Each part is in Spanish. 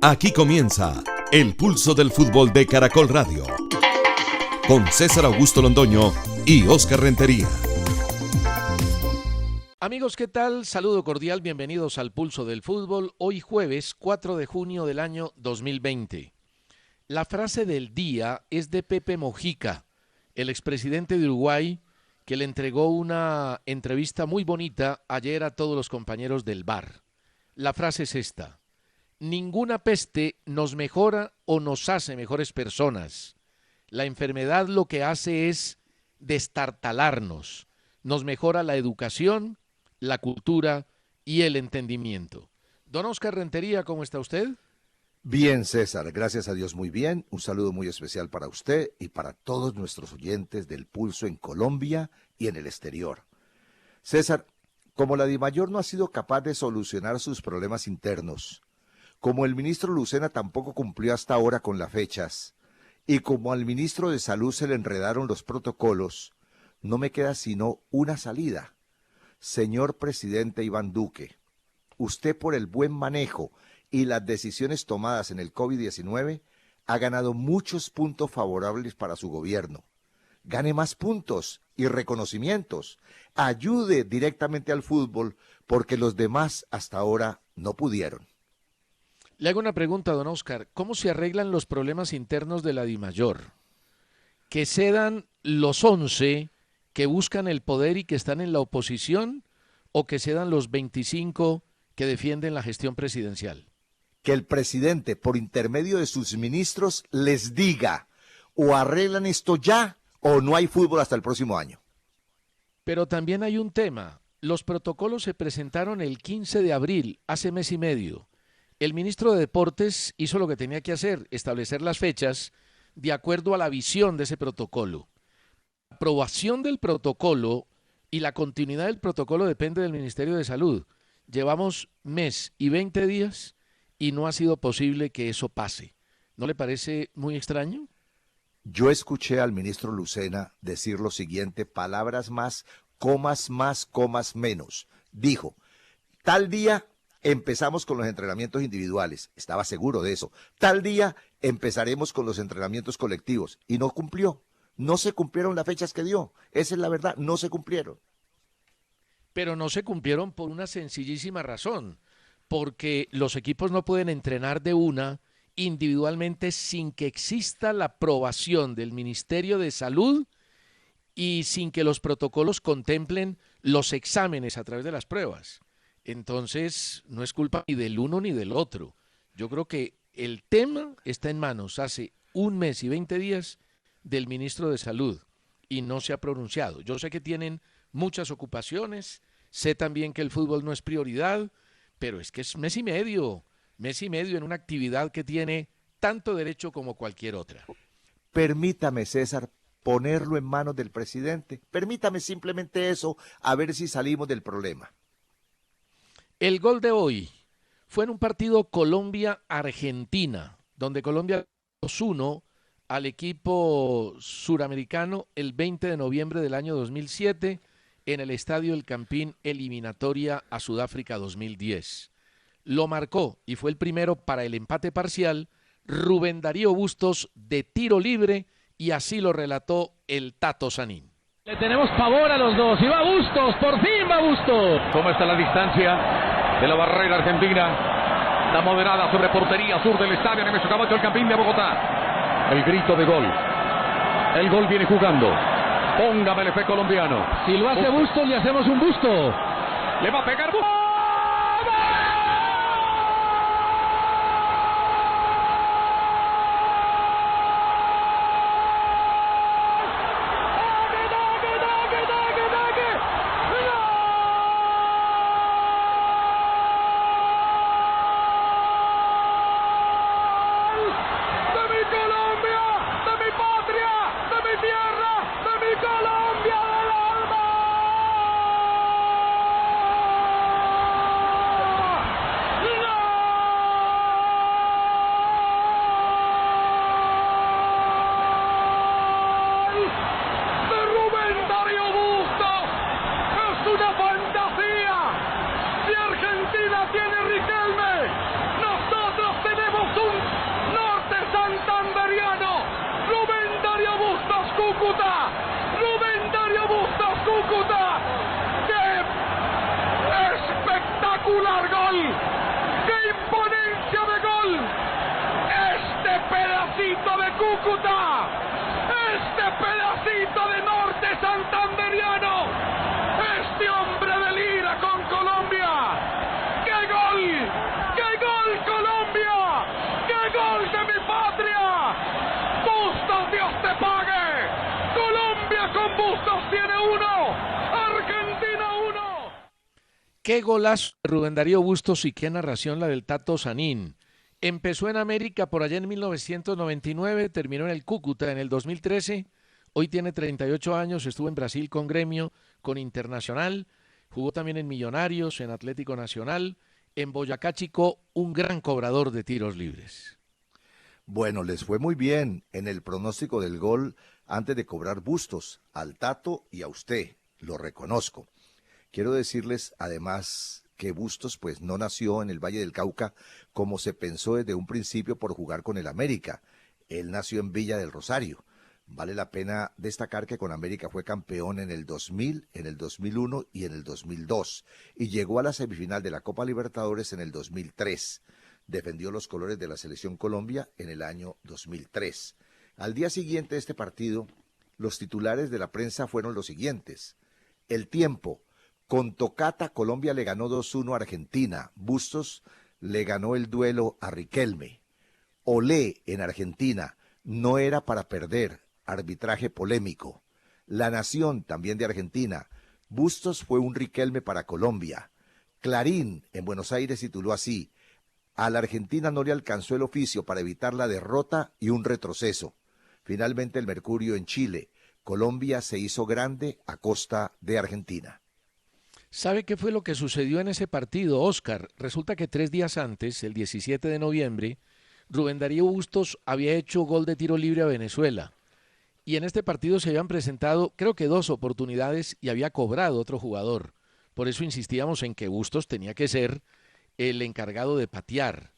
Aquí comienza El Pulso del Fútbol de Caracol Radio, con César Augusto Londoño y Óscar Rentería. Amigos, ¿qué tal? Saludo cordial, bienvenidos al Pulso del Fútbol, hoy jueves 4 de junio del año 2020. La frase del día es de Pepe Mojica, el expresidente de Uruguay, que le entregó una entrevista muy bonita ayer a todos los compañeros del bar. La frase es esta: ninguna peste nos mejora o nos hace mejores personas. La enfermedad lo que hace es destartalarnos. Nos mejora la educación, la cultura y el entendimiento. Don Óscar Rentería, ¿cómo está usted? Bien, César, gracias a Dios muy bien. Un saludo muy especial para usted y para todos nuestros oyentes del Pulso en Colombia y en el exterior. César, como la DIMAYOR no ha sido capaz de solucionar sus problemas internos, como el ministro Lucena tampoco cumplió hasta ahora con las fechas, y como al ministro de Salud se le enredaron los protocolos, no me queda sino una salida. Señor presidente Iván Duque, usted por el buen manejo y las decisiones tomadas en el COVID-19 ha ganado muchos puntos favorables para su gobierno. Gane más puntos y reconocimientos. Ayude directamente al fútbol porque los demás hasta ahora no pudieron. Le hago una pregunta, don Óscar. ¿Cómo se arreglan los problemas internos de la DIMAYOR? ¿Que cedan los 11 que buscan el poder y que están en la oposición, o que cedan los 25 que defienden la gestión presidencial? Que el presidente, por intermedio de sus ministros, les diga: o arreglan esto ya o no hay fútbol hasta el próximo año. Pero también hay un tema. Los protocolos se presentaron el 15 de abril, hace mes y medio. El ministro de Deportes hizo lo que tenía que hacer, establecer las fechas de acuerdo a la visión de ese protocolo. La aprobación del protocolo y la continuidad del protocolo depende del Ministerio de Salud. Llevamos mes y 20 días y no ha sido posible que eso pase. ¿No le parece muy extraño? Yo escuché al ministro Lucena decir lo siguiente, palabras más, comas menos. Dijo: tal día empezamos con los entrenamientos individuales, estaba seguro de eso. Tal día empezaremos con los entrenamientos colectivos, y no cumplió. No se cumplieron las fechas que dio, esa es la verdad, no se cumplieron. Pero no se cumplieron por una sencillísima razón, porque los equipos no pueden entrenar de una individualmente sin que exista la aprobación del Ministerio de Salud y sin que los protocolos contemplen los exámenes a través de las pruebas. Entonces, no es culpa ni del uno ni del otro. Yo creo que el tema está en manos hace un mes y 20 días del ministro de Salud y no se ha pronunciado. Yo sé que tienen muchas ocupaciones, sé también que el fútbol no es prioridad, pero es que es mes y medio en una actividad que tiene tanto derecho como cualquier otra. Permítame, César, ponerlo en manos del presidente. Permítame simplemente eso, a ver si salimos del problema. El gol de hoy fue en un partido Colombia-Argentina, donde Colombia 2-1 al equipo suramericano el 20 de noviembre del año 2007 en el Estadio El Campín, eliminatoria a Sudáfrica 2010. Lo marcó y fue el primero para el empate parcial Rubén Darío Bustos de tiro libre, y así lo relató el Tato Sanín. Le tenemos pavor a los dos y va Bustos, por fin va Bustos. ¿Cómo está la distancia de la barrera argentina? La moderada sobre portería sur del estadio Nemesio Camacho, El Campín de Bogotá. El grito de gol. El gol viene jugando. Póngame el F colombiano. Si lo hace Bustos, le hacemos un busto. Le va a pegar Bustos. tiene uno. Argentina 1. Qué golazo de Rubén Darío Bustos y qué narración la del Tato Sanín. Empezó en América por allá en 1999, terminó en el Cúcuta en el 2013. Hoy tiene 38 años, estuvo en Brasil con Gremio, con Internacional, jugó también en Millonarios, en Atlético Nacional, en Boyacá Chicó, un gran cobrador de tiros libres. Bueno, les fue muy bien en el pronóstico del gol antes de cobrar Bustos, al Tato y a usted, lo reconozco. Quiero decirles además que Bustos pues no nació en el Valle del Cauca como se pensó desde un principio por jugar con el América. Él nació en Villa del Rosario. Vale la pena destacar que con América fue campeón en el 2000, en el 2001 y en el 2002 y llegó a la semifinal de la Copa Libertadores en el 2003. Defendió los colores de la Selección Colombia en el año 2003. Al día siguiente de este partido, los titulares de la prensa fueron los siguientes. El Tiempo: con Tocata, Colombia le ganó 2-1 a Argentina. Bustos le ganó el duelo a Riquelme. Olé en Argentina: no era para perder. Arbitraje polémico. La Nación, también de Argentina: Bustos fue un Riquelme para Colombia. Clarín, en Buenos Aires, tituló así: a la Argentina no le alcanzó el oficio para evitar la derrota y un retroceso. Finalmente el Mercurio en Chile: Colombia se hizo grande a costa de Argentina. ¿Sabe qué fue lo que sucedió en ese partido, Oscar? Resulta que 3 días antes, el 17 de noviembre, Rubén Darío Bustos había hecho gol de tiro libre a Venezuela. Y en este partido se habían presentado, creo que 2 oportunidades y había cobrado otro jugador. Por eso insistíamos en que Bustos tenía que ser el encargado de patear.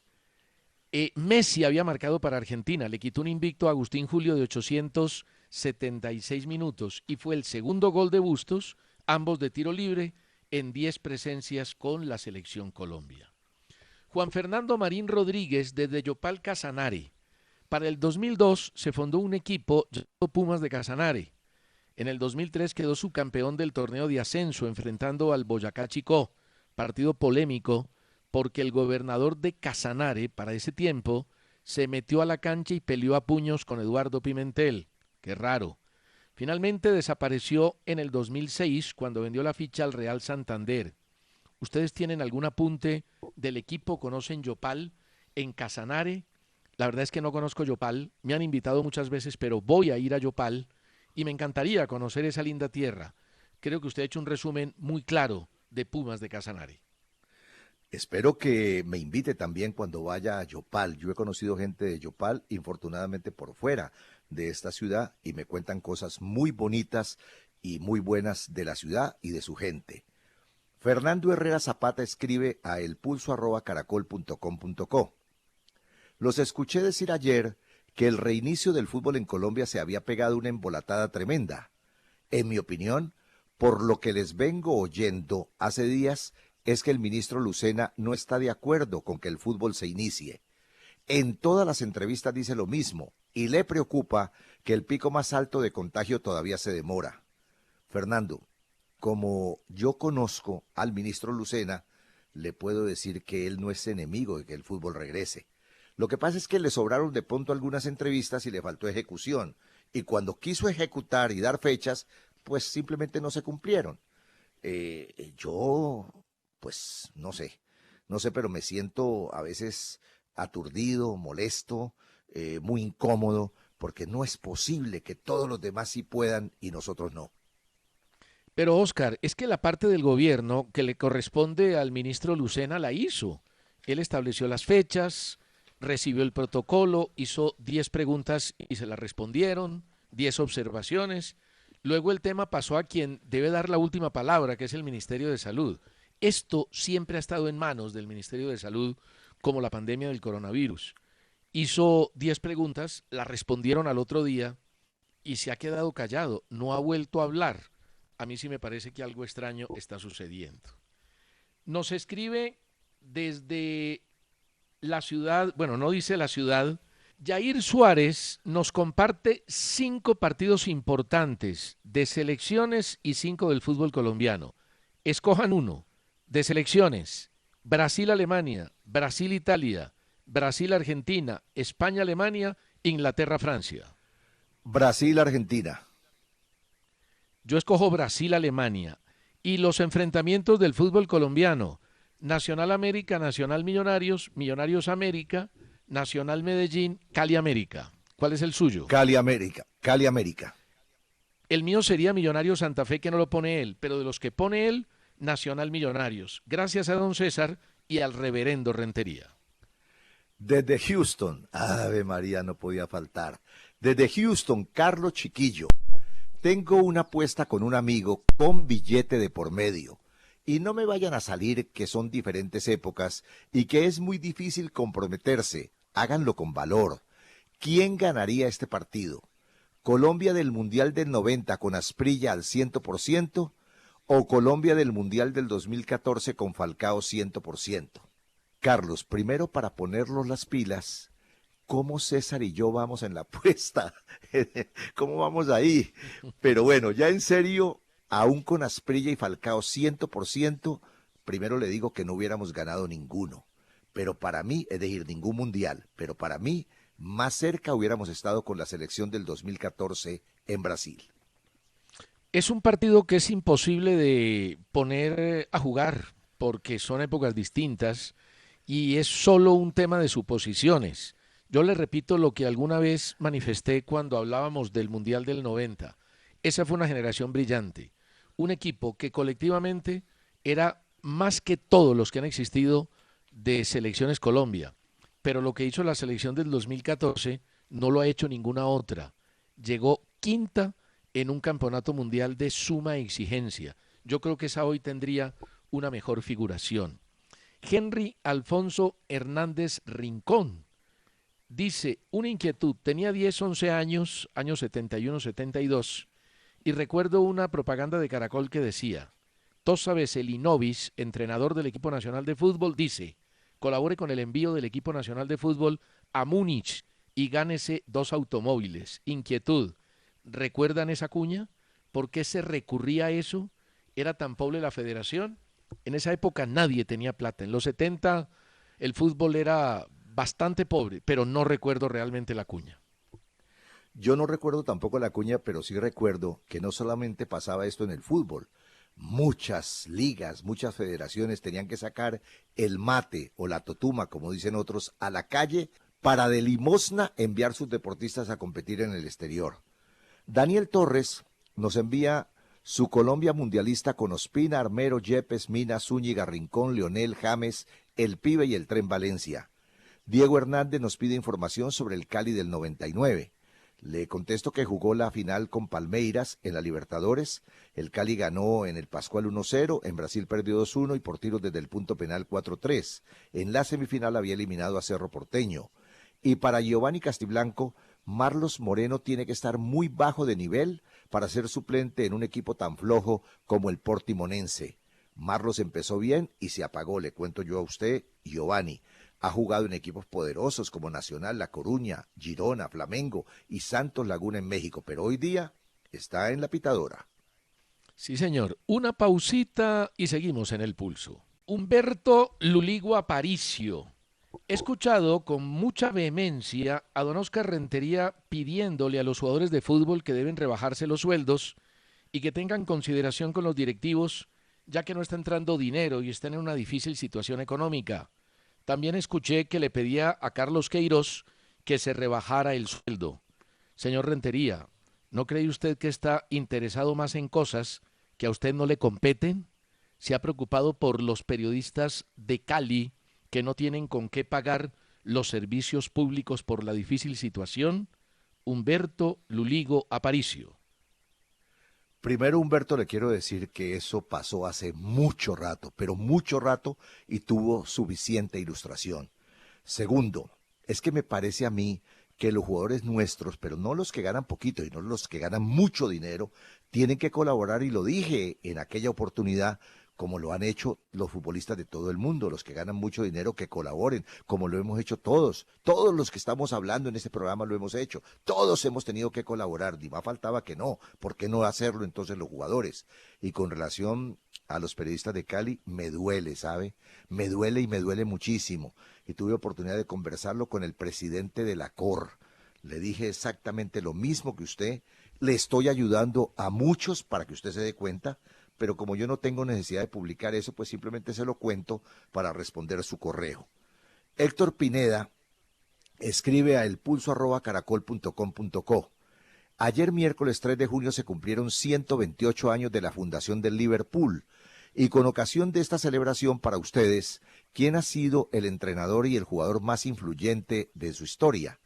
Messi había marcado para Argentina, le quitó un invicto a Agustín Julio de 876 minutos y fue el segundo gol de Bustos, ambos de tiro libre, en 10 presencias con la Selección Colombia. Juan Fernando Marín Rodríguez desde Yopal Casanare. Para el 2002 se fundó un equipo llamado Pumas de Casanare. En el 2003 quedó subcampeón del torneo de ascenso enfrentando al Boyacá Chicó, partido polémico porque el gobernador de Casanare para ese tiempo se metió a la cancha y peleó a puños con Eduardo Pimentel. Qué raro. Finalmente desapareció en el 2006 cuando vendió la ficha al Real Santander. ¿Ustedes tienen algún apunte del equipo? ¿Conocen Yopal en Casanare? La verdad es que no conozco Yopal, me han invitado muchas veces, pero voy a ir a Yopal y me encantaría conocer esa linda tierra. Creo que usted ha hecho un resumen muy claro de Pumas de Casanare. Espero que me invite también cuando vaya a Yopal. Yo he conocido gente de Yopal, infortunadamente por fuera de esta ciudad, y me cuentan cosas muy bonitas y muy buenas de la ciudad y de su gente. Fernando Herrera Zapata escribe a elpulso@caracol.com.co. Los escuché decir ayer que el reinicio del fútbol en Colombia se había pegado una embolatada tremenda. En mi opinión, por lo que les vengo oyendo hace días, es que el ministro Lucena no está de acuerdo con que el fútbol se inicie. En todas las entrevistas dice lo mismo y le preocupa que el pico más alto de contagio todavía se demora. Fernando, como yo conozco al ministro Lucena, le puedo decir que él no es enemigo de que el fútbol regrese. Lo que pasa es que le sobraron de pronto algunas entrevistas y le faltó ejecución. Y cuando quiso ejecutar y dar fechas, pues simplemente no se cumplieron. Pues no sé, pero me siento a veces aturdido, molesto, muy incómodo, porque no es posible que todos los demás sí puedan y nosotros no. Pero Oscar, es que la parte del gobierno que le corresponde al ministro Lucena la hizo. Él estableció las fechas, recibió el protocolo, hizo 10 preguntas y se las respondieron, 10 observaciones. Luego el tema pasó a quien debe dar la última palabra, que es el Ministerio de Salud. Esto siempre ha estado en manos del Ministerio de Salud, como la pandemia del coronavirus. Hizo 10 preguntas, las respondieron al otro día y se ha quedado callado, no ha vuelto a hablar. A mí sí me parece que algo extraño está sucediendo. Nos escribe desde la ciudad, bueno, no dice la ciudad, Jair Suárez nos comparte 5 partidos importantes de selecciones y 5 del fútbol colombiano. Escojan uno. De selecciones: Brasil-Alemania, Brasil-Italia, Brasil-Argentina, España-Alemania, Inglaterra-Francia. Brasil-Argentina. Yo escojo Brasil-Alemania. Y los enfrentamientos del fútbol colombiano, Nacional América, Nacional Millonarios, Millonarios América, Nacional Medellín, Cali América. ¿Cuál es el suyo? Cali América, Cali América. El mío sería Millonarios Santa Fe, que no lo pone él, pero de los que pone él, Nacional Millonarios. Gracias a don César y al reverendo Rentería. Desde Houston, Ave María, no podía faltar. Desde Houston, Carlos Chiquillo. Tengo una apuesta con un amigo con billete de por medio. Y no me vayan a salir que son diferentes épocas y que es muy difícil comprometerse. Háganlo con valor. ¿Quién ganaría este partido? ¿Colombia del Mundial del 90 con Asprilla al 100% o Colombia del Mundial del 2014 con Falcao 100%? Carlos, primero para ponerlos las pilas, ¿cómo César y yo vamos en la apuesta? ¿Cómo vamos ahí? Pero bueno, ya en serio, aún con Asprilla y Falcao 100%, primero le digo que no hubiéramos ganado ninguno. Pero para mí, es decir, ningún mundial, pero para mí, más cerca hubiéramos estado con la selección del 2014 en Brasil. Es un partido que es imposible de poner a jugar porque son épocas distintas y es solo un tema de suposiciones. Yo le repito lo que alguna vez manifesté cuando hablábamos del Mundial del 90. Esa fue una generación brillante, un equipo que colectivamente era más que todos los que han existido de Selecciones Colombia, pero lo que hizo la selección del 2014 no lo ha hecho ninguna otra. Llegó quinta en un campeonato mundial de suma exigencia. Yo creo que esa hoy tendría una mejor figuración. Henry Alfonso Hernández Rincón dice, una inquietud, tenía 10, 11 años, años 71, 72, y recuerdo una propaganda de Caracol que decía, Tosa Veselinovic, entrenador del equipo nacional de fútbol, dice, colabore con el envío del equipo nacional de fútbol a Múnich y gánese 2 automóviles. Inquietud, ¿recuerdan esa cuña? ¿Por qué se recurría a eso? ¿Era tan pobre la federación? En esa época nadie tenía plata. En los 70 el fútbol era bastante pobre, pero no recuerdo realmente la cuña. Yo no recuerdo tampoco la cuña, pero sí recuerdo que no solamente pasaba esto en el fútbol. Muchas ligas, muchas federaciones tenían que sacar el mate o la totuma, como dicen otros, a la calle para de limosna enviar sus deportistas a competir en el exterior. Daniel Torres nos envía su Colombia mundialista con Ospina, Armero, Yepes, Mina, Zúñiga, Rincón, Leonel, James, El Pibe y el Tren Valencia. Diego Hernández nos pide información sobre el Cali del 99. Le contesto que jugó la final con Palmeiras en la Libertadores. El Cali ganó en el Pascual 1-0, en Brasil perdió 2-1 y por tiros desde el punto penal 4-3. En la semifinal había eliminado a Cerro Porteño. Y para Giovanni Castiblanco, Marlos Moreno tiene que estar muy bajo de nivel para ser suplente en un equipo tan flojo como el Portimonense. Marlos empezó bien y se apagó, le cuento yo a usted, Giovanni. Ha jugado en equipos poderosos como Nacional, La Coruña, Girona, Flamengo y Santos Laguna en México, pero hoy día está en la pitadora. Sí, señor. Una pausita y seguimos en el pulso. Humberto Luligo Aparicio. He escuchado con mucha vehemencia a don Oscar Rentería pidiéndole a los jugadores de fútbol que deben rebajarse los sueldos y que tengan consideración con los directivos, ya que no está entrando dinero y están en una difícil situación económica. También escuché que le pedía a Carlos Queiroz que se rebajara el sueldo. Señor Rentería, ¿no cree usted que está interesado más en cosas que a usted no le competen? ¿Se ha preocupado por los periodistas de Cali que no tienen con qué pagar los servicios públicos por la difícil situación? Humberto Luligo Aparicio. Primero, Humberto, le quiero decir que eso pasó hace mucho rato, pero mucho rato, y tuvo suficiente ilustración. Segundo, es que me parece a mí que los jugadores nuestros, pero no los que ganan poquito y no los que ganan mucho dinero, tienen que colaborar, y lo dije en aquella oportunidad, como lo han hecho los futbolistas de todo el mundo, los que ganan mucho dinero, que colaboren, como lo hemos hecho todos los que estamos hablando en este programa lo hemos hecho, todos hemos tenido que colaborar, ni más faltaba que no, ¿por qué no hacerlo entonces los jugadores? Y con relación a los periodistas de Cali, me duele, ¿sabe? Me duele y me duele muchísimo, y tuve oportunidad de conversarlo con el presidente de la COR, le dije exactamente lo mismo que usted, Le estoy ayudando a muchos para que usted se dé cuenta, pero como yo no tengo necesidad de publicar eso, pues simplemente se lo cuento para responder su correo. Héctor Pineda escribe a elpulso@caracol.com.co. Ayer miércoles 3 de junio se cumplieron 128 años de la fundación del Liverpool y con ocasión de esta celebración para ustedes, ¿quién ha sido el entrenador y el jugador más influyente de su historia?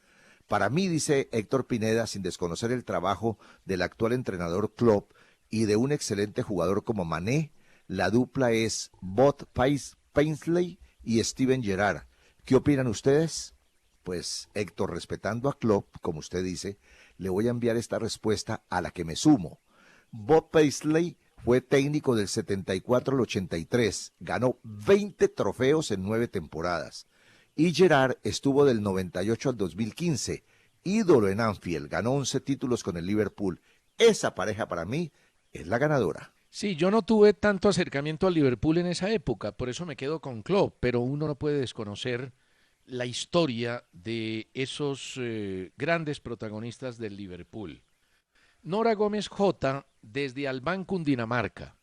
Para mí, dice Héctor Pineda, sin desconocer el trabajo del actual entrenador Klopp y de un excelente jugador como Mané, la dupla es Bob Paisley y Steven Gerrard. ¿Qué opinan ustedes? Pues Héctor, respetando a Klopp, como usted dice, le voy a enviar esta respuesta a la que me sumo. Bob Paisley fue técnico del 74 al 83, ganó 20 trofeos en 9 temporadas. Y Gerrard estuvo del 98 al 2015, ídolo en Anfield, ganó 11 títulos con el Liverpool. Esa pareja para mí es la ganadora. Sí, yo no tuve tanto acercamiento al Liverpool en esa época, por eso me quedo con Klopp, pero uno no puede desconocer la historia de esos grandes protagonistas del Liverpool. Nora Gómez J, desde Albán, Cundinamarca.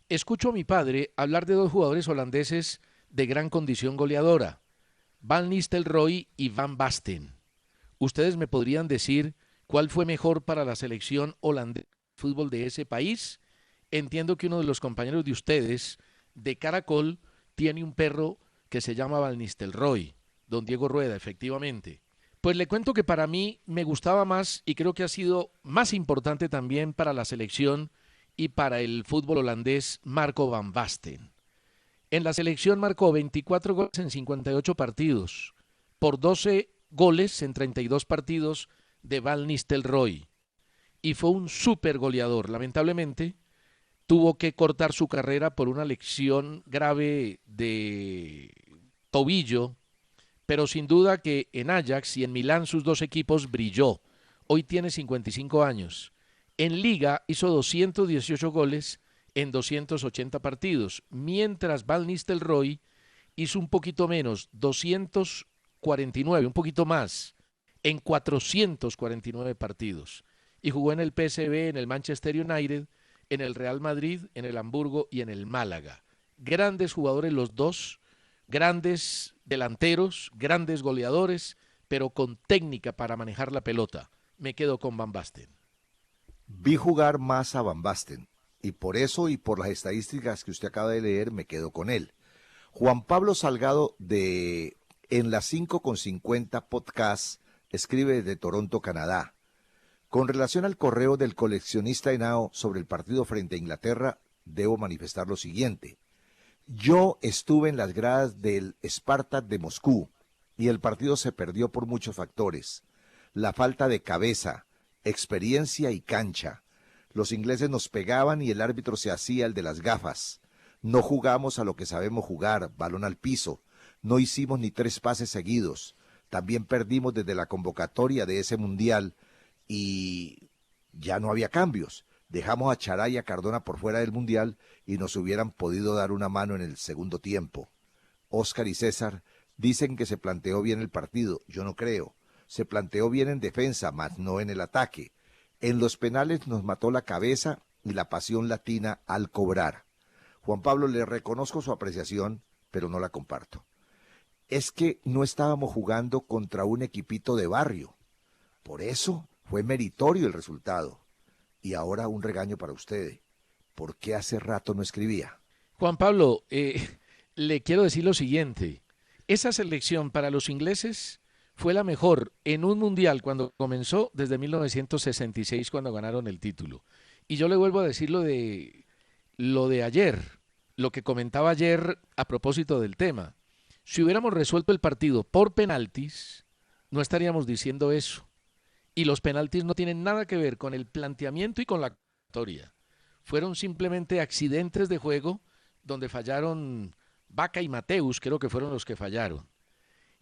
Escucho a mi padre hablar de dos jugadores holandeses de gran condición goleadora, Van Nistelrooy y Van Basten. ¿Ustedes me podrían decir cuál fue mejor para la selección holandesa de fútbol de ese país? Entiendo que uno de los compañeros de ustedes, de Caracol, tiene un perro que se llama Van Nistelrooy. Don Diego Rueda, efectivamente. Pues le cuento que para mí me gustaba más y creo que ha sido más importante también para la selección y para el fútbol holandés Marco van Basten. En la selección marcó 24 goles en 58 partidos, por 12 goles en 32 partidos de Van Nistelrooy. Y fue un súper goleador. Lamentablemente tuvo que cortar su carrera por una lesión grave de tobillo, pero sin duda que en Ajax y en Milán sus dos equipos brilló. Hoy tiene 55 años. En Liga hizo 218 goles en 280 partidos, mientras Van Nistelrooy hizo un poquito menos, 249, un poquito más, en 449 partidos. Y jugó en el PSV, en el Manchester United, en el Real Madrid, en el Hamburgo y en el Málaga. Grandes jugadores los dos, grandes delanteros, grandes goleadores, pero con técnica para manejar la pelota. Me quedo con Van Basten. Vi jugar más a Van Basten y por eso y por las estadísticas que usted acaba de leer me quedo con él. Juan Pablo Salgado de En las 5:50 podcast escribe desde Toronto, Canadá. Con relación al correo del coleccionista Henao sobre el partido frente a Inglaterra, debo manifestar lo siguiente. Yo estuve en las gradas del Spartak de Moscú y el partido se perdió por muchos factores. La falta de cabeza, experiencia y cancha. Los ingleses nos pegaban y el árbitro se hacía el de las gafas. No jugamos a lo que sabemos jugar, balón al piso. No hicimos ni 3 pases seguidos. También perdimos desde la convocatoria de ese mundial y ya no había cambios. Dejamos a Chará y a Cardona por fuera del mundial y nos hubieran podido dar una mano en el segundo tiempo. Óscar y César dicen que se planteó bien el partido. Yo no creo. Se planteó bien en defensa, mas no en el ataque. En los penales nos mató la cabeza y la pasión latina al cobrar. Juan Pablo, le reconozco su apreciación, pero no la comparto. Es que no estábamos jugando contra un equipito de barrio. Por eso fue meritorio el resultado. Y ahora un regaño para usted. ¿Por qué hace rato no escribía? Juan Pablo, le quiero decir lo siguiente. Esa selección para los ingleses fue la mejor en un mundial cuando comenzó desde 1966 cuando ganaron el título. Y yo le vuelvo a decir lo de ayer, lo que comentaba ayer a propósito del tema. Si hubiéramos resuelto el partido por penaltis, no estaríamos diciendo eso. Y los penaltis no tienen nada que ver con el planteamiento y con la historia. Fueron simplemente accidentes de juego donde fallaron Vaca y Mateus, creo que fueron los que fallaron.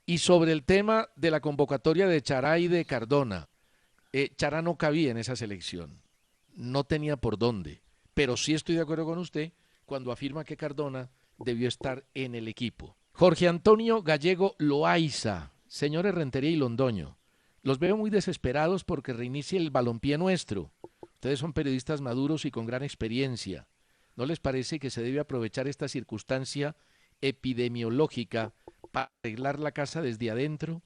Y sobre el tema de la convocatoria de Chará y de Cardona, Chará no cabía en esa selección. No tenía por dónde. Pero sí estoy de acuerdo con usted cuando afirma que Cardona debió estar en el equipo. Jorge Antonio Gallego Loaiza, señores Rentería y Londoño. Los veo muy desesperados porque reinicie el balompié nuestro. Ustedes son periodistas maduros y con gran experiencia. ¿No les parece que se debe aprovechar esta circunstancia epidemiológica para arreglar la casa desde adentro?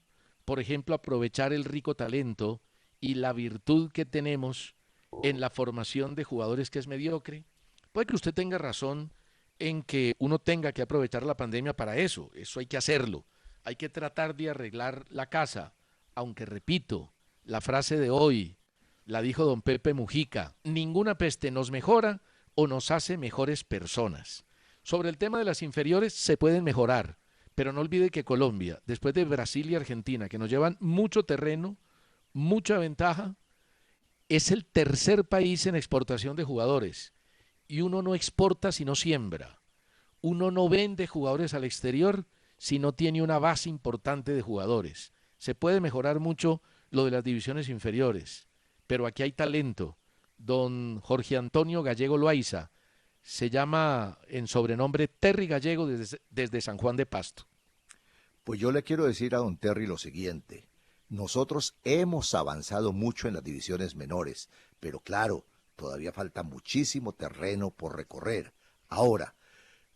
Por ejemplo, aprovechar el rico talento y la virtud que tenemos en la formación de jugadores que es mediocre. Puede que usted tenga razón en que uno tenga que aprovechar la pandemia para eso hay que hacerlo. Hay que tratar de arreglar la casa, aunque repito, la frase de hoy la dijo don Pepe Mujica: ninguna peste nos mejora o nos hace mejores personas. Sobre el tema de las inferiores se pueden mejorar, pero no olvide que Colombia, después de Brasil y Argentina, que nos llevan mucho terreno, mucha ventaja, es el tercer país en exportación de jugadores. Y uno no exporta si no siembra. Uno no vende jugadores al exterior si no tiene una base importante de jugadores. Se puede mejorar mucho lo de las divisiones inferiores, pero aquí hay talento. Don Jorge Antonio Gallego Loaiza se llama en sobrenombre Terry Gallego desde San Juan de Pasto. Pues yo le quiero decir a don Terry lo siguiente. Nosotros hemos avanzado mucho en las divisiones menores, pero claro, todavía falta muchísimo terreno por recorrer. Ahora,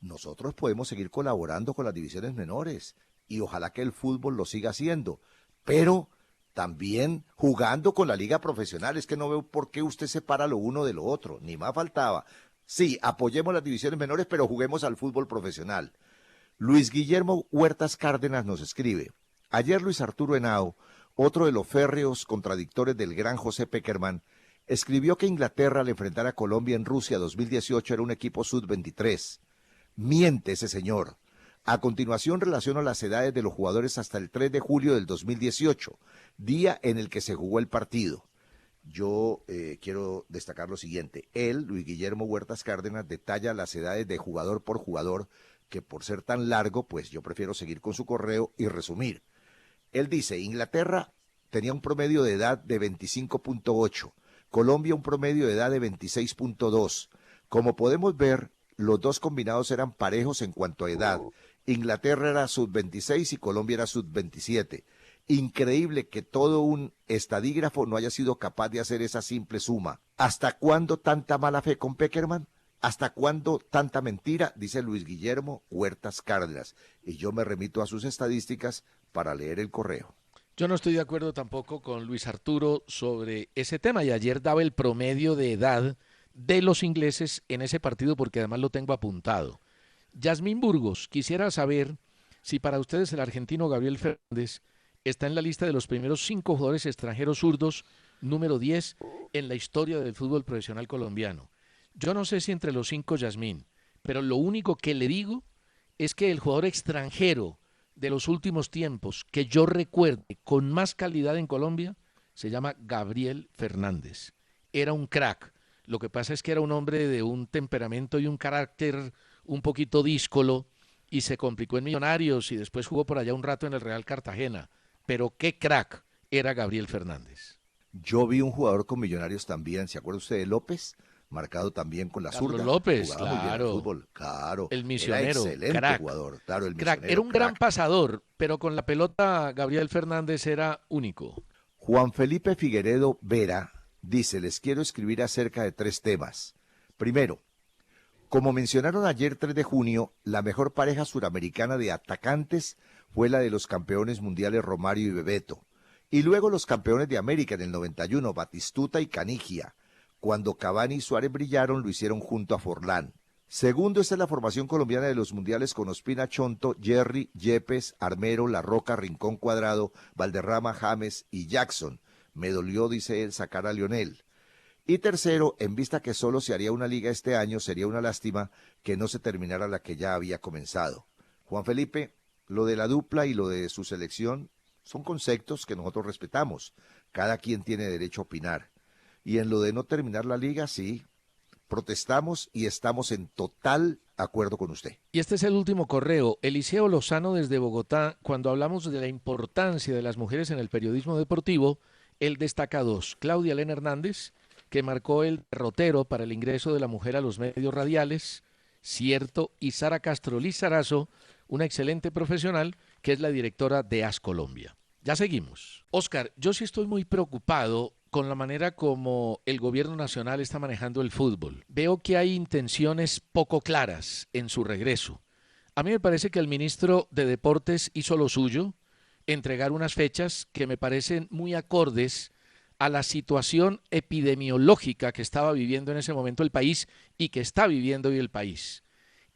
nosotros podemos seguir colaborando con las divisiones menores y ojalá que el fútbol lo siga haciendo, pero también jugando con la liga profesional. Es que no veo por qué usted separa lo uno de lo otro, ni más faltaba. Sí, apoyemos las divisiones menores, pero juguemos al fútbol profesional. Luis Guillermo Huertas Cárdenas nos escribe: ayer Luis Arturo Henao, otro de los férreos contradictores del gran José Pekerman, escribió que Inglaterra al enfrentar a Colombia en Rusia 2018 era un equipo sub-23. Miente ese señor. A continuación relaciono las edades de los jugadores hasta el 3 de julio del 2018, día en el que se jugó el partido. Yo quiero destacar lo siguiente. Él, Luis Guillermo Huertas Cárdenas, detalla las edades de jugador por jugador, que por ser tan largo, pues yo prefiero seguir con su correo y resumir. Él dice: Inglaterra tenía un promedio de edad de 25.8, Colombia un promedio de edad de 26.2. Como podemos ver, los dos combinados eran parejos en cuanto a edad. Inglaterra era sub-26 y Colombia era sub-27. Increíble que todo un estadígrafo no haya sido capaz de hacer esa simple suma. ¿Hasta cuándo tanta mala fe con Pekerman? ¿Hasta cuándo tanta mentira? Dice Luis Guillermo Huertas Cárdenas. Y yo me remito a sus estadísticas para leer el correo. Yo no estoy de acuerdo tampoco con Luis Arturo sobre ese tema, y ayer daba el promedio de edad de los ingleses en ese partido porque además lo tengo apuntado. Yasmín Burgos, quisiera saber si para ustedes el argentino Gabriel Fernández está en la lista de los primeros 5 jugadores extranjeros zurdos, número 10 en la historia del fútbol profesional colombiano. Yo no sé si entre los 5, Yasmín, pero lo único que le digo es que el jugador extranjero de los últimos tiempos que yo recuerde con más calidad en Colombia se llama Gabriel Fernández. Era un crack. Lo que pasa es que era un hombre de un temperamento y un carácter un poquito díscolo y se complicó en Millonarios y después jugó por allá un rato en el Real Cartagena. Pero qué crack era Gabriel Fernández. Yo vi un jugador con Millonarios también, ¿se acuerda usted de López? Marcado también con la Carlos zurda. López, jugaba muy bien al claro. fútbol, claro. El misionero, Era excelente crack. jugador, claro, el Crack. misionero, Era un gran crack. pasador, pero con la pelota Gabriel Fernández era único. Juan Felipe Figueredo Vera dice: les quiero escribir acerca de 3 temas. Primero, como mencionaron ayer 3 de junio, la mejor pareja suramericana de atacantes fue la de los campeones mundiales Romario y Bebeto. Y luego los campeones de América en el 91, Batistuta y Canigia. Cuando Cavani y Suárez brillaron, lo hicieron junto a Forlán. Segundo, esta es la formación colombiana de los mundiales con Ospina, Chonto, Jerry, Yepes, Armero, La Roca, Rincón Cuadrado, Valderrama, James y Jackson. Me dolió, dice él, sacar a Lionel. Y tercero, en vista que solo se haría una liga este año, sería una lástima que no se terminara la que ya había comenzado. Juan Felipe, lo de la dupla y lo de su selección son conceptos que nosotros respetamos. Cada quien tiene derecho a opinar. Y en lo de no terminar la liga, sí, protestamos y estamos en total acuerdo con usted. Y este es el último correo. Eliseo Lozano desde Bogotá. Cuando hablamos de la importancia de las mujeres en el periodismo deportivo, él destaca 2. Claudia Elena Hernández, que marcó el derrotero para el ingreso de la mujer a los medios radiales, cierto, y Sara Castro Lizarazo, una excelente profesional, que es la directora de AS Colombia. Ya seguimos. Óscar, yo sí estoy muy preocupado con la manera como el gobierno nacional está manejando el fútbol. Veo que hay intenciones poco claras en su regreso. A mí me parece que el ministro de Deportes hizo lo suyo, entregar unas fechas que me parecen muy acordes a la situación epidemiológica que estaba viviendo en ese momento el país y que está viviendo hoy el país.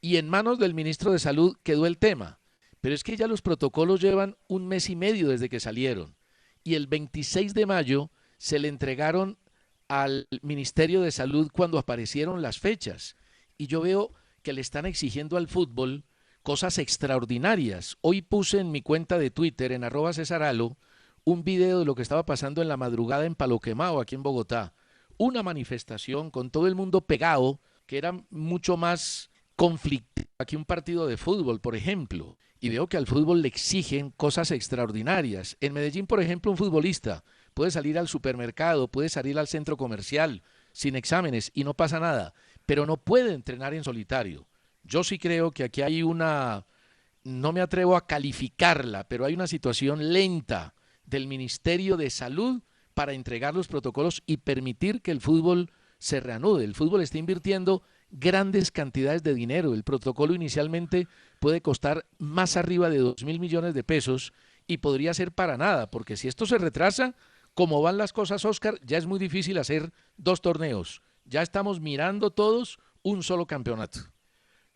Y en manos del ministro de Salud quedó el tema. Pero es que ya los protocolos llevan 1 mes y medio desde que salieron. Y el 26 de mayo se le entregaron al Ministerio de Salud cuando aparecieron las fechas. Y yo veo que le están exigiendo al fútbol cosas extraordinarias. Hoy puse en mi cuenta de Twitter, en @CesarAlo, un video de lo que estaba pasando en la madrugada en Palo Quemado, aquí en Bogotá. Una manifestación con todo el mundo pegado, que era mucho más conflictiva que un partido de fútbol, por ejemplo. Y veo que al fútbol le exigen cosas extraordinarias. En Medellín, por ejemplo, un futbolista puede salir al supermercado, puede salir al centro comercial sin exámenes y no pasa nada, pero no puede entrenar en solitario. Yo sí creo que aquí hay no me atrevo a calificarla, pero hay una situación lenta del Ministerio de Salud para entregar los protocolos y permitir que el fútbol se reanude. El fútbol está invirtiendo grandes cantidades de dinero. El protocolo inicialmente puede costar más arriba de 2.000 millones de pesos y podría ser para nada, porque si esto se retrasa, como van las cosas, Oscar, ya es muy difícil hacer 2 torneos. Ya estamos mirando todos un solo campeonato.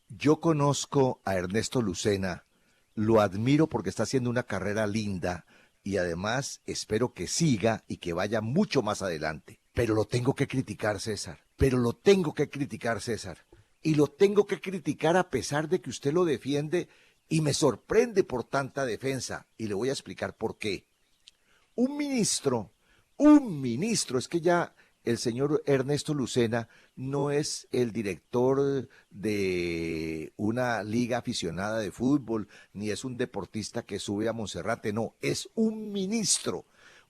Yo conozco a Ernesto Lucena, lo admiro porque está haciendo una carrera linda y además espero que siga y que vaya mucho más adelante. Pero lo tengo que criticar, César. Pero lo tengo que criticar, César. Y lo tengo que criticar a pesar de que usted lo defiende y me sorprende por tanta defensa. Y le voy a explicar por qué. Un ministro, es que ya el señor Ernesto Lucena no es el director de una liga aficionada de fútbol, ni es un deportista que sube a Monserrate, no, es un ministro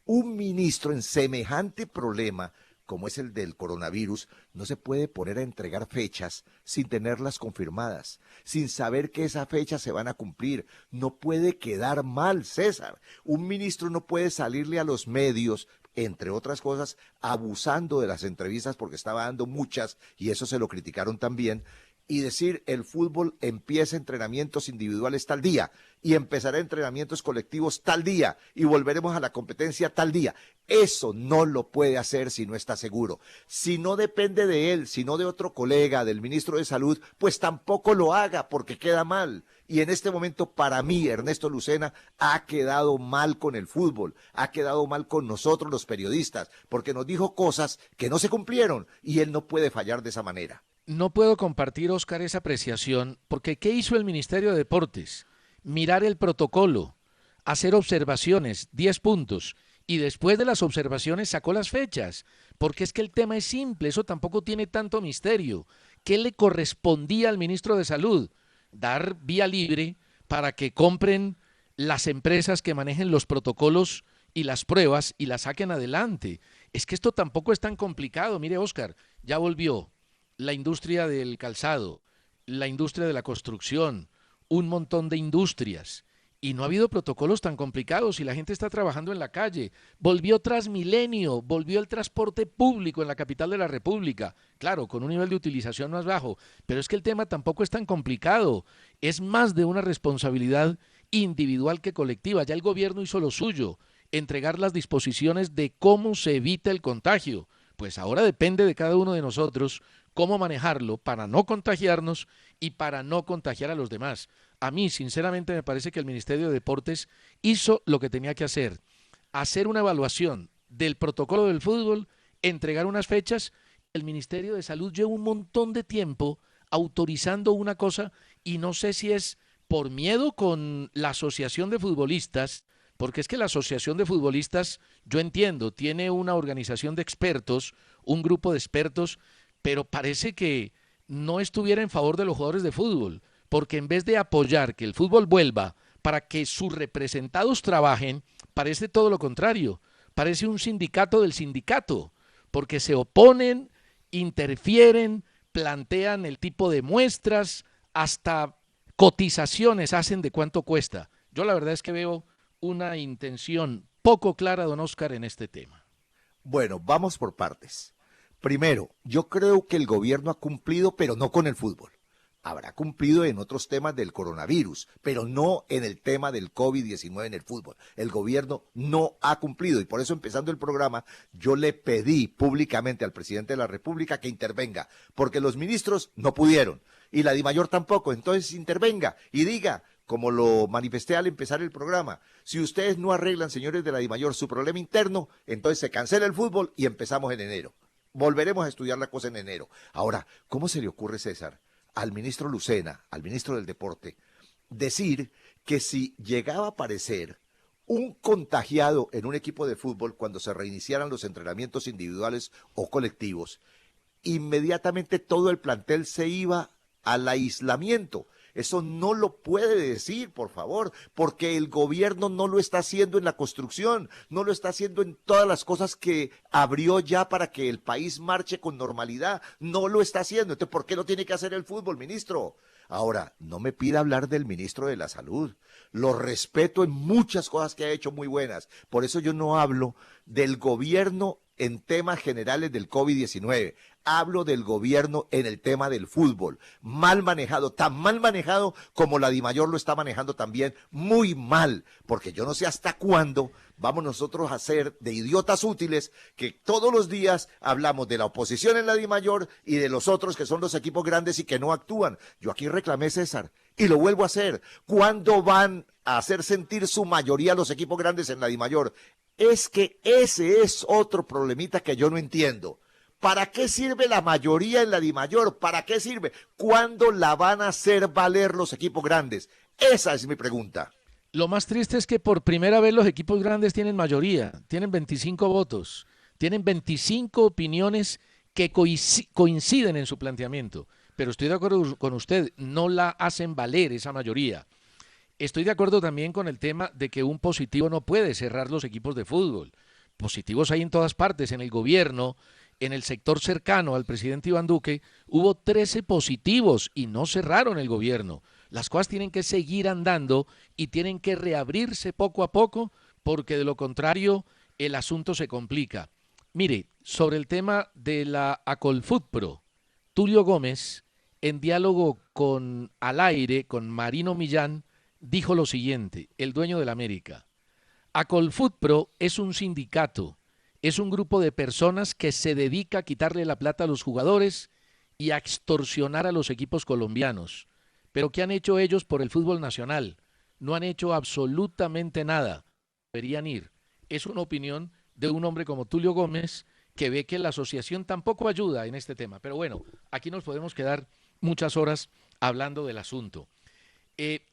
en semejante problema como es el del coronavirus, no se puede poner a entregar fechas sin tenerlas confirmadas, sin saber que esas fechas se van a cumplir. No puede quedar mal, César. Un ministro no puede salirle a los medios, entre otras cosas, abusando de las entrevistas porque estaba dando muchas, y eso se lo criticaron también, y decir el fútbol empieza entrenamientos individuales tal día y empezará entrenamientos colectivos tal día y volveremos a la competencia tal día. Eso no lo puede hacer si no está seguro. Si no depende de él, sino de otro colega, del ministro de Salud, pues tampoco lo haga porque queda mal. Y en este momento, para mí, Ernesto Lucena ha quedado mal con el fútbol, ha quedado mal con nosotros los periodistas, porque nos dijo cosas que no se cumplieron y él no puede fallar de esa manera. No puedo compartir, Oscar, esa apreciación, porque ¿qué hizo el Ministerio de Deportes? Mirar el protocolo, hacer observaciones, 10 puntos, y después de las observaciones sacó las fechas, porque es que el tema es simple, eso tampoco tiene tanto misterio. ¿Qué le correspondía al ministro de Salud? Dar vía libre para que compren las empresas que manejen los protocolos y las pruebas y las saquen adelante. Es que esto tampoco es tan complicado. Mire, Oscar, ya volvió la industria del calzado, la industria de la construcción, un montón de industrias. Y no ha habido protocolos tan complicados y la gente está trabajando en la calle. Volvió Transmilenio, volvió el transporte público en la capital de la República. Claro, con un nivel de utilización más bajo, pero es que el tema tampoco es tan complicado. Es más de una responsabilidad individual que colectiva. Ya el gobierno hizo lo suyo, entregar las disposiciones de cómo se evita el contagio. Pues ahora depende de cada uno de nosotros cómo manejarlo para no contagiarnos y para no contagiar a los demás. A mí, sinceramente, me parece que el Ministerio de Deportes hizo lo que tenía que hacer una evaluación del protocolo del fútbol, entregar unas fechas. El Ministerio de Salud lleva un montón de tiempo autorizando una cosa y no sé si es por miedo con la Asociación de Futbolistas, porque es que la Asociación de Futbolistas, yo entiendo, tiene una organización de expertos, un grupo de expertos, pero parece que no estuviera en favor de los jugadores de fútbol, porque en vez de apoyar que el fútbol vuelva para que sus representados trabajen, parece todo lo contrario, parece un sindicato del sindicato, porque se oponen, interfieren, plantean el tipo de muestras, hasta cotizaciones hacen de cuánto cuesta. Yo la verdad es que veo una intención poco clara, don Oscar, en este tema. Bueno, vamos por partes. Primero, yo creo que el gobierno ha cumplido, pero no con el fútbol. Habrá cumplido en otros temas del coronavirus, pero no en el tema del COVID-19 en el fútbol. El gobierno no ha cumplido y por eso, empezando el programa, yo le pedí públicamente al presidente de la República que intervenga, porque los ministros no pudieron y la DIMAYOR tampoco. Entonces intervenga y diga, como lo manifesté al empezar el programa, si ustedes no arreglan, señores de la DIMAYOR, su problema interno, entonces se cancela el fútbol y empezamos en enero. Volveremos a estudiar la cosa en enero. Ahora, ¿cómo se le ocurre, César, al ministro Lucena, al ministro del Deporte, decir que si llegaba a aparecer un contagiado en un equipo de fútbol cuando se reiniciaran los entrenamientos individuales o colectivos, inmediatamente todo el plantel se iba al aislamiento? Eso no lo puede decir, por favor, porque el gobierno no lo está haciendo en la construcción, no lo está haciendo en todas las cosas que abrió ya para que el país marche con normalidad, no lo está haciendo. Entonces, ¿por qué lo tiene que hacer el fútbol, ministro? Ahora, no me pida hablar del ministro de la Salud. Lo respeto en muchas cosas que ha hecho muy buenas. Por eso yo no hablo del gobierno en temas generales del COVID-19. Hablo del gobierno en el tema del fútbol. Mal manejado, tan mal manejado como la DIMAYOR lo está manejando también, muy mal. Porque yo no sé hasta cuándo vamos nosotros a ser de idiotas útiles que todos los días hablamos de la oposición en la DIMAYOR y de los otros que son los equipos grandes y que no actúan. Yo aquí reclamé, César, y lo vuelvo a hacer. ¿Cuándo van a hacer sentir su mayoría los equipos grandes en la DIMAYOR? Es que ese es otro problemita que yo no entiendo. ¿Para qué sirve la mayoría en la DIMAYOR? ¿Para qué sirve? ¿Cuándo la van a hacer valer los equipos grandes? Esa es mi pregunta. Lo más triste es que por primera vez los equipos grandes tienen mayoría, tienen 25 votos, tienen 25 opiniones que coinciden en su planteamiento. Pero estoy de acuerdo con usted, no la hacen valer esa mayoría. Estoy de acuerdo también con el tema de que un positivo no puede cerrar los equipos de fútbol. Positivos hay en todas partes, en el gobierno, en el sector cercano al presidente Iván Duque, hubo 13 positivos y no cerraron el gobierno. Las cosas tienen que seguir andando y tienen que reabrirse poco a poco, porque de lo contrario el asunto se complica. Mire, sobre el tema de la Acolfutpro, Tulio Gómez, en diálogo con Al Aire, con Marino Millán, dijo lo siguiente, el dueño de la América: Acolfutpro es un sindicato, es un grupo de personas que se dedica a quitarle la plata a los jugadores y a extorsionar a los equipos colombianos. Pero ¿qué han hecho ellos por el fútbol nacional? No han hecho absolutamente nada. Deberían ir. Es una opinión de un hombre como Tulio Gómez, que ve que la asociación tampoco ayuda en este tema. Pero bueno, aquí nos podemos quedar muchas horas hablando del asunto.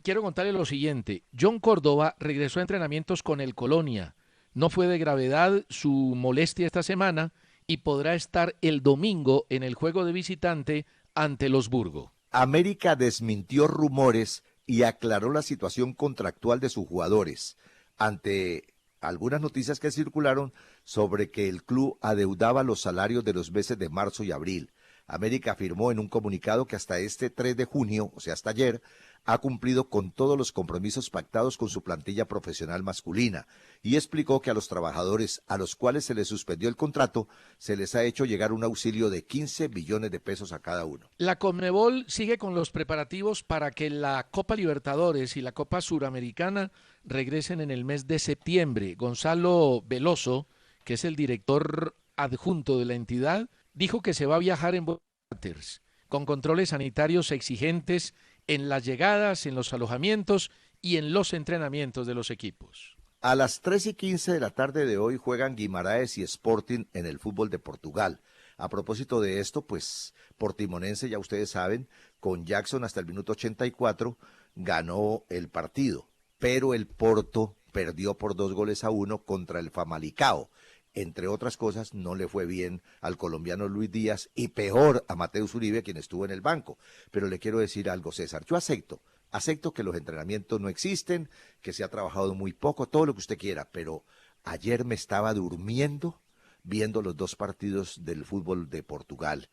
Quiero contarle lo siguiente. John Córdoba regresó a entrenamientos con el Colonia. No fue de gravedad su molestia esta semana y podrá estar el domingo en el juego de visitante ante los Burgo. América desmintió rumores y aclaró la situación contractual de sus jugadores ante algunas noticias que circularon sobre que el club adeudaba los salarios de los meses de marzo y abril. América afirmó en un comunicado que hasta este 3 de junio, o sea, hasta ayer, ha cumplido con todos los compromisos pactados con su plantilla profesional masculina y explicó que a los trabajadores a los cuales se les suspendió el contrato se les ha hecho llegar un auxilio de 15 billones de pesos a cada uno. La Conmebol sigue con los preparativos para que la Copa Libertadores y la Copa Suramericana regresen en el mes de septiembre. Gonzalo Veloso, que es el director adjunto de la entidad, dijo que se va a viajar en charters, con controles sanitarios exigentes en las llegadas, en los alojamientos y en los entrenamientos de los equipos. A las 3:15 de la tarde de hoy juegan Guimaraes y Sporting en el fútbol de Portugal. A propósito de esto, pues Portimonense, ya ustedes saben, con Jackson hasta el minuto 84 ganó el partido, pero el Porto perdió por 2-1 contra el Famalicao. Entre otras cosas, no le fue bien al colombiano Luis Díaz y peor a Mateus Uribe, quien estuvo en el banco. Pero le quiero decir algo, César. Yo acepto que los entrenamientos no existen, que se ha trabajado muy poco, todo lo que usted quiera, pero ayer me estaba durmiendo viendo los dos partidos del fútbol de Portugal.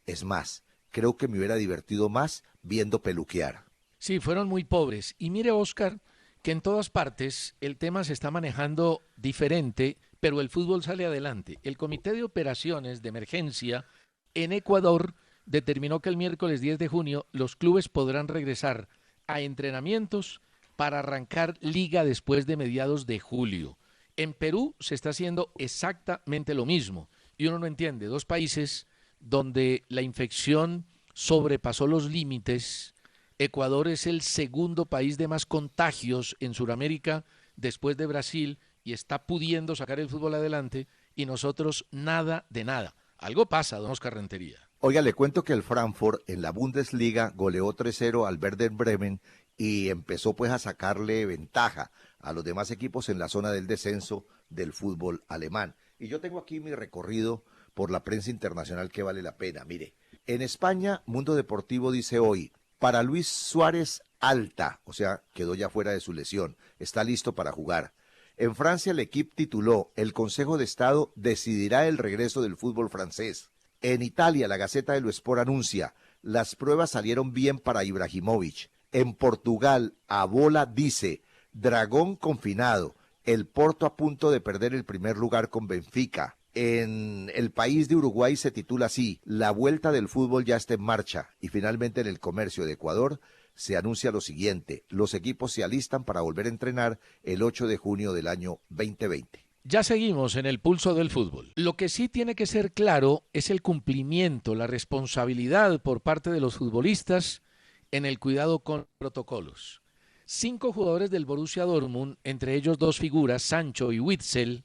Es más, creo que me hubiera divertido más viendo peluquear. Sí, fueron muy pobres. Y mire, Oscar, que en todas partes el tema se está manejando diferente, pero el fútbol sale adelante. El Comité de Operaciones de Emergencia en Ecuador determinó que el miércoles 10 de junio los clubes podrán regresar a entrenamientos para arrancar liga después de mediados de julio. En Perú se está haciendo exactamente lo mismo y uno no entiende, dos países donde la infección sobrepasó los límites. Ecuador es el segundo país de más contagios en Sudamérica después de Brasil y está pudiendo sacar el fútbol adelante y nosotros nada de nada. Algo pasa, don Oscar Rentería. Oiga, le cuento que el Frankfurt en la Bundesliga goleó 3-0 al Werder Bremen y empezó pues a sacarle ventaja a los demás equipos en la zona del descenso del fútbol alemán. Y yo tengo aquí mi recorrido por la prensa internacional que vale la pena. Mire, en España, Mundo Deportivo dice hoy, para Luis Suárez alta, o sea, quedó ya fuera de su lesión, está listo para jugar. En Francia, el equipo tituló, el Consejo de Estado decidirá el regreso del fútbol francés. En Italia, la Gaceta dello Sport anuncia, las pruebas salieron bien para Ibrahimovic. En Portugal, Abola dice, Dragón confinado, el Porto a punto de perder el primer lugar con Benfica. En el país de Uruguay se titula así, la vuelta del fútbol ya está en marcha. Y finalmente en el Comercio de Ecuador se anuncia lo siguiente, los equipos se alistan para volver a entrenar el 8 de junio del año 2020. Ya seguimos en el pulso del fútbol. Lo que sí tiene que ser claro es el cumplimiento, la responsabilidad por parte de los futbolistas en el cuidado con protocolos. 5 jugadores del Borussia Dortmund, entre ellos 2 figuras, Sancho y Witsel,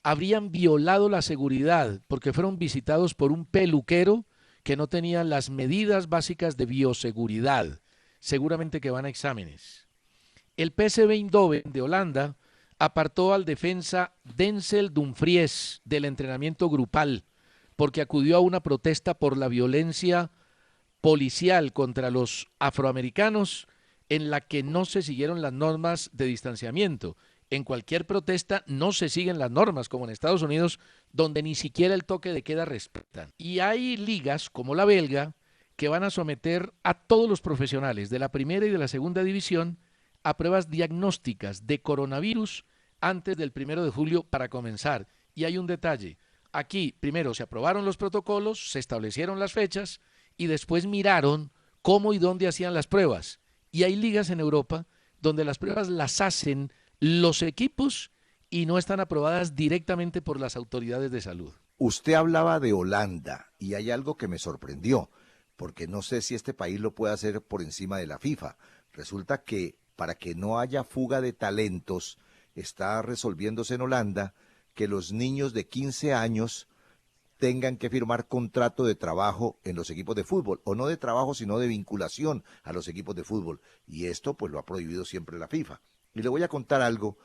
habrían violado la seguridad porque fueron visitados por un peluquero que no tenía las medidas básicas de bioseguridad. Seguramente que van a exámenes. El PSV Eindhoven de Holanda apartó al defensa Denzel Dumfries del entrenamiento grupal porque acudió a una protesta por la violencia policial contra los afroamericanos en la que no se siguieron las normas de distanciamiento. En cualquier protesta no se siguen las normas, como en Estados Unidos, donde ni siquiera el toque de queda respetan. Y hay ligas como la belga que van a someter a todos los profesionales de la primera y de la segunda división a pruebas diagnósticas de coronavirus antes del 1 de julio para comenzar. Y hay un detalle. Aquí, primero, se aprobaron los protocolos, se establecieron las fechas y después miraron cómo y dónde hacían las pruebas. Y hay ligas en Europa donde las pruebas las hacen los equipos y no están aprobadas directamente por las autoridades de salud. Usted hablaba de Holanda y hay algo que me sorprendió, porque no sé si este país lo puede hacer por encima de la FIFA. Resulta que para que no haya fuga de talentos, está resolviéndose en Holanda que los niños de 15 años tengan que firmar contrato de trabajo en los equipos de fútbol, o no de trabajo, sino de vinculación a los equipos de fútbol. Y esto pues lo ha prohibido siempre la FIFA. Y le voy a contar algo,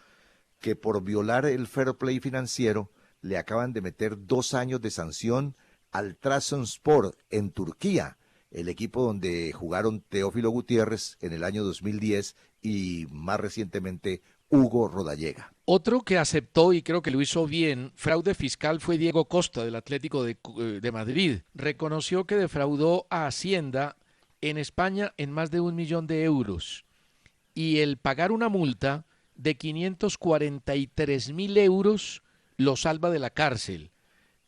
que por violar el fair play financiero le acaban de meter 2 años de sanción al Trabzonspor en Turquía, el equipo donde jugaron Teófilo Gutiérrez en el año 2010 y más recientemente Hugo Rodallega. Otro que aceptó y creo que lo hizo bien, fraude fiscal, fue Diego Costa del Atlético de Madrid. Reconoció que defraudó a Hacienda en España en más de 1 millón de euros y el pagar una multa de 543.000 euros lo salva de la cárcel.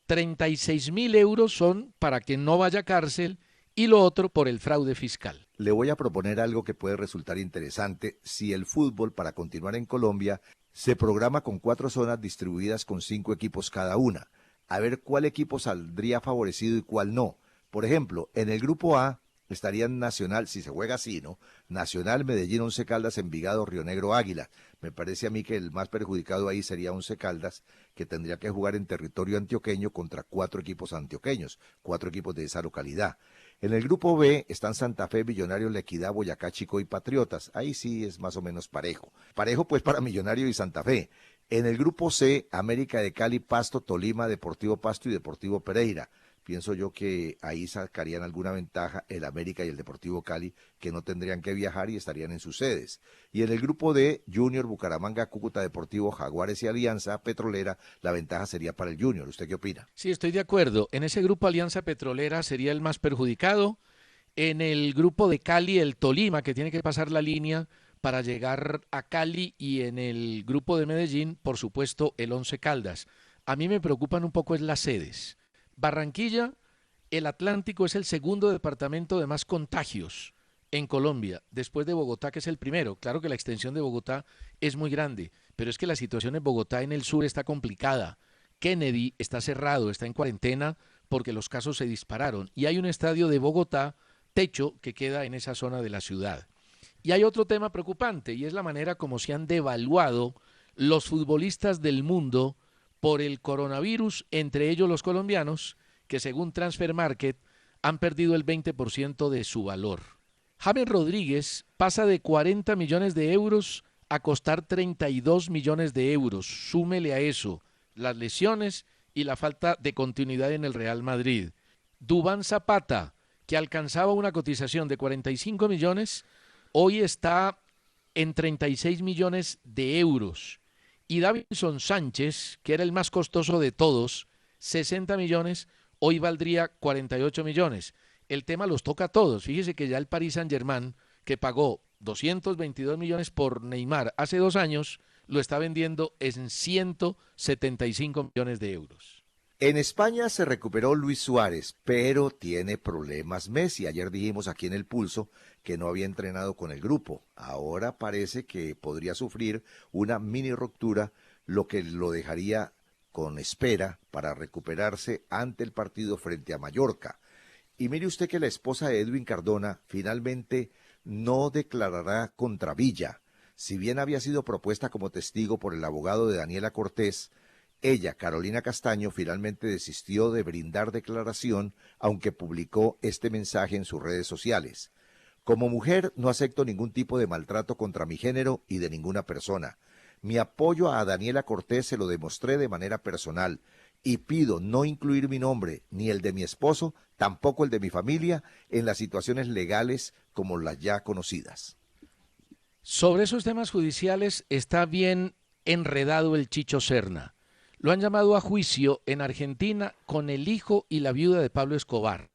36.000 euros son para que no vaya a cárcel y lo otro por el fraude fiscal. Le voy a proponer algo que puede resultar interesante si el fútbol, para continuar en Colombia, se programa con 4 zonas distribuidas con 5 equipos cada una. A ver cuál equipo saldría favorecido y cuál no. Por ejemplo, en el grupo A estarían Nacional, si se juega así, ¿no? Nacional, Medellín, Once Caldas, Envigado, Río Negro, Águila. Me parece a mí que el más perjudicado ahí sería Once Caldas, que tendría que jugar en territorio antioqueño contra 4 equipos antioqueños, 4 equipos de esa localidad. En el grupo B están Santa Fe, Millonarios, La Equidad, Boyacá, Chico y Patriotas. Ahí sí es más o menos parejo. Parejo pues para Millonario y Santa Fe. En el grupo C, América de Cali, Pasto, Tolima, Deportivo Pasto y Deportivo Pereira. Pienso yo que ahí sacarían alguna ventaja el América y el Deportivo Cali, que no tendrían que viajar y estarían en sus sedes. Y en el grupo D, Junior, Bucaramanga, Cúcuta Deportivo, Jaguares y Alianza Petrolera, la ventaja sería para el Junior. ¿Usted qué opina? Sí, estoy de acuerdo. En ese grupo Alianza Petrolera sería el más perjudicado. En el grupo de Cali, el Tolima, que tiene que pasar la línea para llegar a Cali y en el grupo de Medellín, por supuesto, el Once Caldas. A mí me preocupan un poco es las sedes. Barranquilla, el Atlántico es el segundo departamento de más contagios en Colombia, después de Bogotá, que es el primero. Claro que la extensión de Bogotá es muy grande, pero es que la situación en Bogotá en el sur está complicada. Kennedy está cerrado, está en cuarentena porque los casos se dispararon. Y hay un estadio de Bogotá, Techo, que queda en esa zona de la ciudad. Y hay otro tema preocupante y es la manera como se han devaluado los futbolistas del mundo por el coronavirus, entre ellos los colombianos, que según Transfer Market han perdido el 20% de su valor. James Rodríguez pasa de 40 millones de euros a costar 32 millones de euros. Súmele a eso las lesiones y la falta de continuidad en el Real Madrid. Duván Zapata, que alcanzaba una cotización de 45 millones, hoy está en 36 millones de euros. Y Davinson Sánchez, que era el más costoso de todos, 60 millones, hoy valdría 48 millones. El tema los toca a todos. Fíjese que ya el Paris Saint-Germain, que pagó 222 millones por Neymar hace 2 años, lo está vendiendo en 175 millones de euros. En España se recuperó Luis Suárez, pero tiene problemas Messi. Ayer dijimos aquí en El Pulso que no había entrenado con el grupo. Ahora parece que podría sufrir una mini ruptura, lo que lo dejaría con espera para recuperarse ante el partido frente a Mallorca. Y mire usted que la esposa de Edwin Cardona finalmente no declarará contra Villa. Si bien había sido propuesta como testigo por el abogado de Daniela Cortés, ella, Carolina Castaño, finalmente desistió de brindar declaración, aunque publicó este mensaje en sus redes sociales. Como mujer no acepto ningún tipo de maltrato contra mi género y de ninguna persona. Mi apoyo a Daniela Cortés se lo demostré de manera personal y pido no incluir mi nombre, ni el de mi esposo, tampoco el de mi familia, en las situaciones legales como las ya conocidas. Sobre esos temas judiciales está bien enredado el Chicho Serna. Lo han llamado a juicio en Argentina con el hijo y la viuda de Pablo Escobar.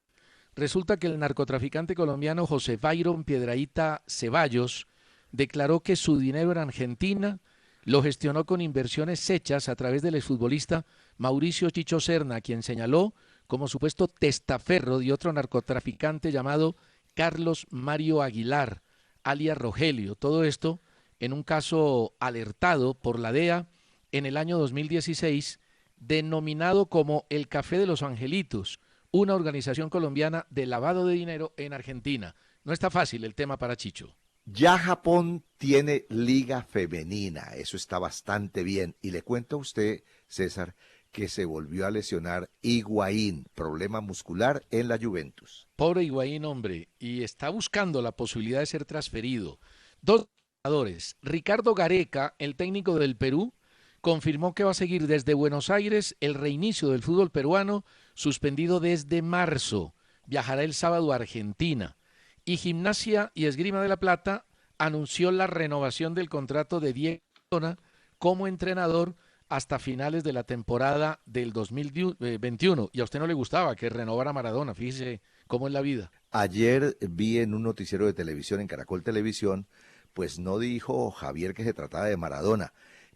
Resulta que el narcotraficante colombiano José Byron Piedrahíta Ceballos declaró que su dinero en Argentina lo gestionó con inversiones hechas a través del exfutbolista Mauricio Chicho Serna, a quien señaló como supuesto testaferro de otro narcotraficante llamado Carlos Mario Aguilar, alias Rogelio. Todo esto en un caso alertado por la DEA en el año 2016, denominado como el Café de los Angelitos, una organización colombiana de lavado de dinero en Argentina. No está fácil el tema para Chicho. Ya Japón tiene liga femenina, eso está bastante bien. Y le cuento a usted, César, que se volvió a lesionar Higuaín, problema muscular en la Juventus. Pobre Higuaín, hombre, y está buscando la posibilidad de ser transferido. 2 jugadores, Ricardo Gareca, el técnico del Perú, confirmó que va a seguir desde Buenos Aires el reinicio del fútbol peruano, suspendido desde marzo. Viajará el sábado a Argentina. Y Gimnasia y Esgrima de la Plata anunció la renovación del contrato de Diego Maradona como entrenador hasta finales de la temporada del 2021. Y a usted no le gustaba que renovara Maradona, fíjese cómo es la vida. Ayer vi en un noticiero de televisión, en Caracol Televisión, pues no dijo Javier que se trataba de Maradona,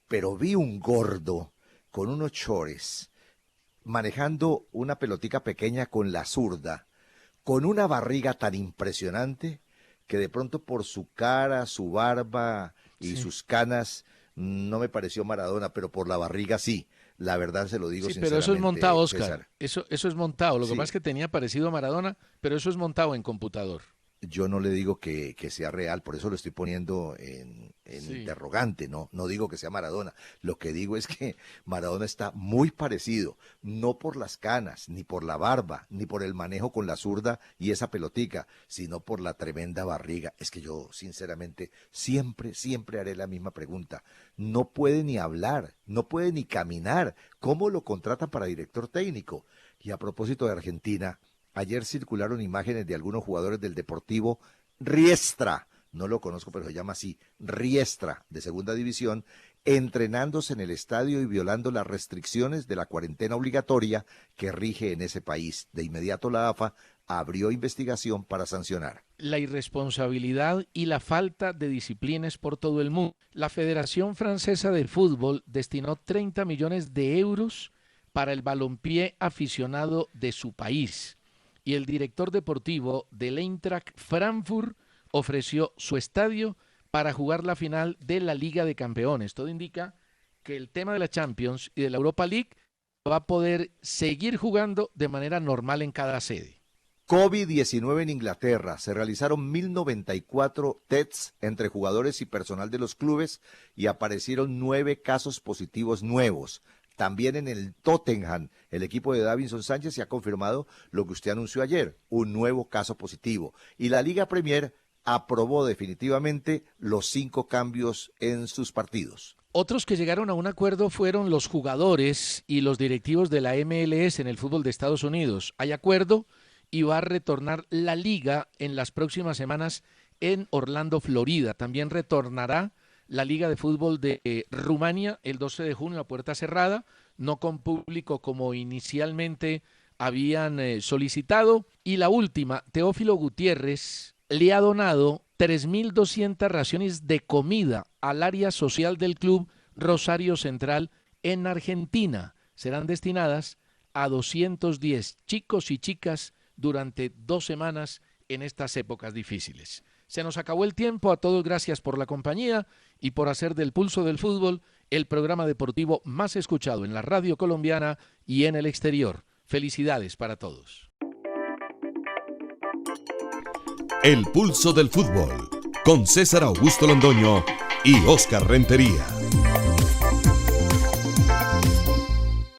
pero vi un gordo con unos chores manejando una pelotica pequeña con la zurda, con una barriga tan impresionante que de pronto por su cara, su barba y sus canas no me pareció Maradona, pero por la barriga sí. La verdad se lo digo sinceramente. Pero eso es montado, Oscar. César. Eso es montado. Lo que pasa es que tenía parecido a Maradona, pero eso es montado en computador. Yo no le digo que sea real, por eso lo estoy poniendo en interrogante, no digo que sea Maradona. Lo que digo es que Maradona está muy parecido, no por las canas, ni por la barba, ni por el manejo con la zurda y esa pelotica, sino por la tremenda barriga. Es que yo, sinceramente, siempre haré la misma pregunta. No puede ni hablar, no puede ni caminar. ¿Cómo lo contratan para director técnico? Y a propósito de Argentina, ayer circularon imágenes de algunos jugadores del Deportivo Riestra, no lo conozco pero se llama así, Riestra, de segunda división, entrenándose en el estadio y violando las restricciones de la cuarentena obligatoria que rige en ese país. De inmediato la AFA abrió investigación para sancionar. La irresponsabilidad y la falta de disciplinas por todo el mundo. La Federación Francesa de Fútbol destinó 30 millones de euros para el balompié aficionado de su país. Y el director deportivo del Eintracht Frankfurt ofreció su estadio para jugar la final de la Liga de Campeones. Todo indica que el tema de la Champions y de la Europa League va a poder seguir jugando de manera normal en cada sede. COVID-19 en Inglaterra. Se realizaron 1094 tests entre jugadores y personal de los clubes y aparecieron 9 casos positivos nuevos. También en el Tottenham, el equipo de Davinson Sánchez se ha confirmado lo que usted anunció ayer, un nuevo caso positivo. Y la Liga Premier aprobó definitivamente los 5 cambios en sus partidos. Otros que llegaron a un acuerdo fueron los jugadores y los directivos de la MLS en el fútbol de Estados Unidos. Hay acuerdo y va a retornar la liga en las próximas semanas en Orlando, Florida. También retornará la Liga de Fútbol de Rumania el 12 de junio a puerta cerrada, no con público como inicialmente habían solicitado. Y la última, Teófilo Gutiérrez le ha donado 3.200 raciones de comida al área social del club Rosario Central en Argentina. Serán destinadas a 210 chicos y chicas durante 2 semanas en estas épocas difíciles. Se nos acabó el tiempo. A todos gracias por la compañía y por hacer del Pulso del Fútbol el programa deportivo más escuchado en la radio colombiana y en el exterior. Felicidades para todos. El Pulso del Fútbol con César Augusto Londoño y Óscar Rentería.